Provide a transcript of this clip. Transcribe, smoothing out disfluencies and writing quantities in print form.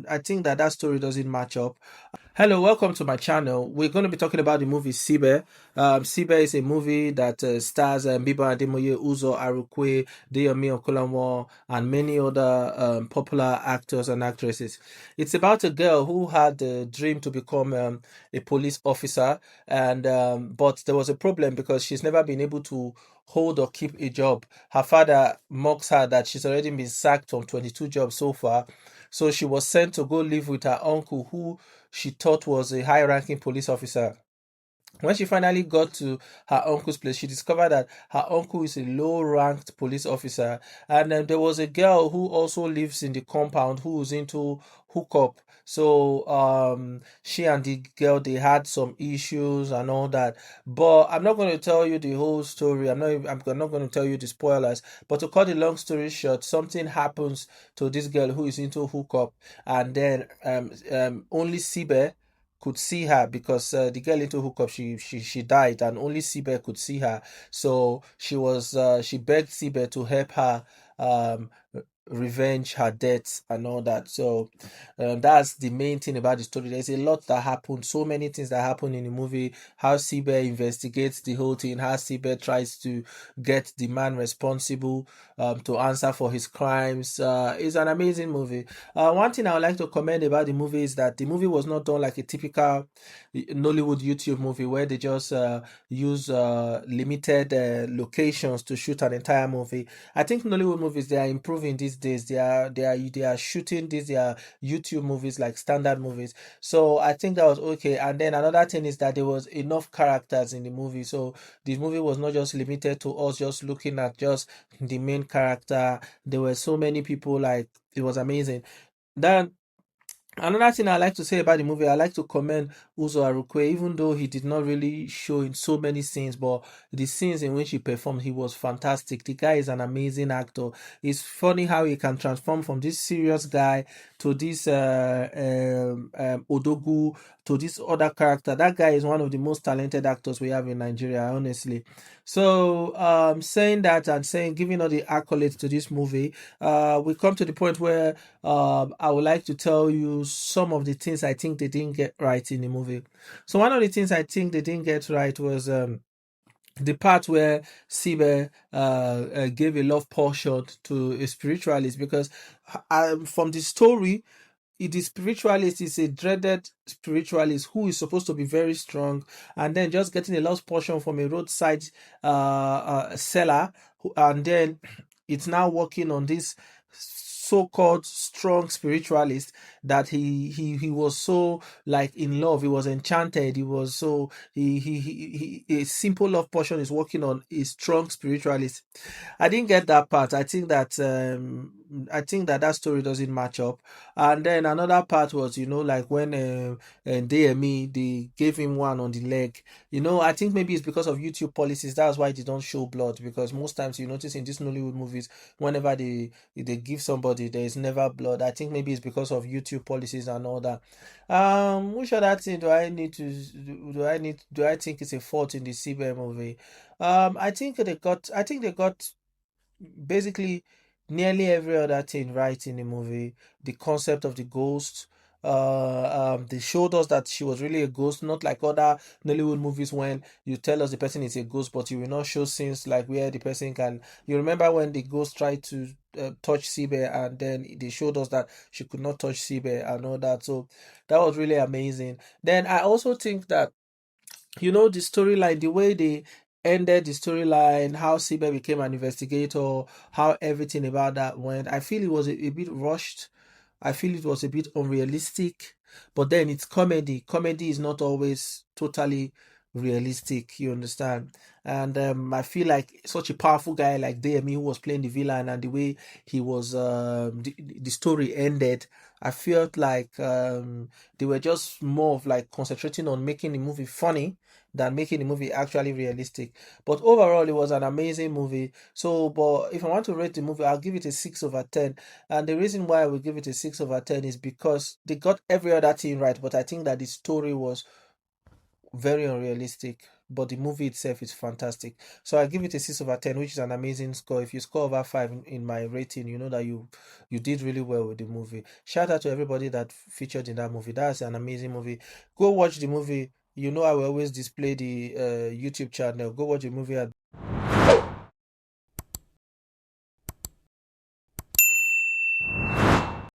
I think that story doesn't match up. Hello, welcome to my channel. We're going to be talking about the movie SIBE. SIBE is a movie that stars Biba Ademoye, Uzo Arukwe, Deyomi Okolanwo, and many other popular actors and actresses. It's about a girl who had the dream to become a police officer, and but there was a problem because she's never been able to hold or keep a job. Her father mocks her that she's already been sacked from 22 jobs so far. So she was sent to go live with her uncle, who she thought was a high ranking police officer. When she finally got to her uncle's place, she discovered that her uncle is a low ranked police officer. And there was a girl who also lives in the compound who is into hookup. So she and the girl, they had some issues and all that. But I'm not going to tell you the whole story. I'm not going to tell you the spoilers. But to cut the long story short, something happens to this girl who is into hookup, and then only Sibe could see her because the girl into hookup, she died, and only Sibe could see her. So she begged Sibe to help her um revenge her deaths and all that. So that's the main thing about the story. There's a lot that happened, so many things that happen in the movie. How Sibe investigates the whole thing, how Sibe tries to get the man responsible to answer for his crimes. It's an amazing movie. One thing I would like to comment about the movie is that the movie was not done like a typical Nollywood YouTube movie where they just use limited locations to shoot an entire movie. I think Nollywood movies, they are improving these days. They are shooting these their YouTube movies like standard movies. So I think that was okay. And then another thing is that there was enough characters in the movie. So the movie was not just limited to us just looking at just the main character. There were so many people, like it was amazing. Then another thing I like to say about the movie, I like to commend Uzo Arukwe, even though he did not really show in so many scenes, but the scenes in which he performed, he was fantastic. The guy is an amazing actor. It's funny how he can transform from this serious guy to this Odogu, to this other character. That guy is one of the most talented actors we have in Nigeria, honestly. So, saying that and saying, giving all the accolades to this movie, we come to the point where I would like to tell you some of the things I think they didn't get right in the movie. So one of the things I think they didn't get right was the part where Sibe gave a love portion to a spiritualist, because from the story, the spiritualist is a dreaded spiritualist who is supposed to be very strong, and then just getting a lost portion from a roadside seller, and then it's now working on this so-called strong spiritualist, that he was so like in love, he was enchanted, he was so a simple love portion is working on a strong spiritualist. I didn't get that part. I think that story doesn't match up. And then another part was, like when DME, they gave him one on the leg. I think maybe it's because of YouTube policies. That's why they don't show blood. Because most times you notice in these Nollywood movies, whenever they give somebody, there is never blood. I think maybe it's because of YouTube policies and all that. Which other thing do I think it's a fault in the CBM movie? I think they got basically nearly every other thing right in the movie. The concept of the ghost. They showed us that she was really a ghost, not like other Nollywood movies when you tell us the person is a ghost, but you will not show scenes like where the person can. You remember when the ghost tried to touch Sibe, and then they showed us that she could not touch Sibe and all that. So that was really amazing. Then I also think that the storyline, the way they ended the storyline, how Sibe became an investigator, how everything about that went, I feel it was a bit rushed. I feel it was a bit unrealistic. But then it's comedy. Comedy is not always totally realistic, you understand? And I feel like such a powerful guy like DME, who was playing the villain, and the way he was, the story ended, I felt like they were just more of like concentrating on making the movie funny than making the movie actually realistic. But overall, it was an amazing movie. So, but if I want to rate the movie, I'll give it a 6 over 10. And the reason why I will give it a 6 over 10 is because they got every other thing right, but I think that the story was very unrealistic. but the movie itself is fantastic. So I give it a 6/10, which is an amazing score. If you score over 5 in my rating, you know that you did really well with the movie. Shout out to everybody that featured in that movie. That's an amazing movie. Go watch the movie. You know I will always display the YouTube channel. Go watch the movie at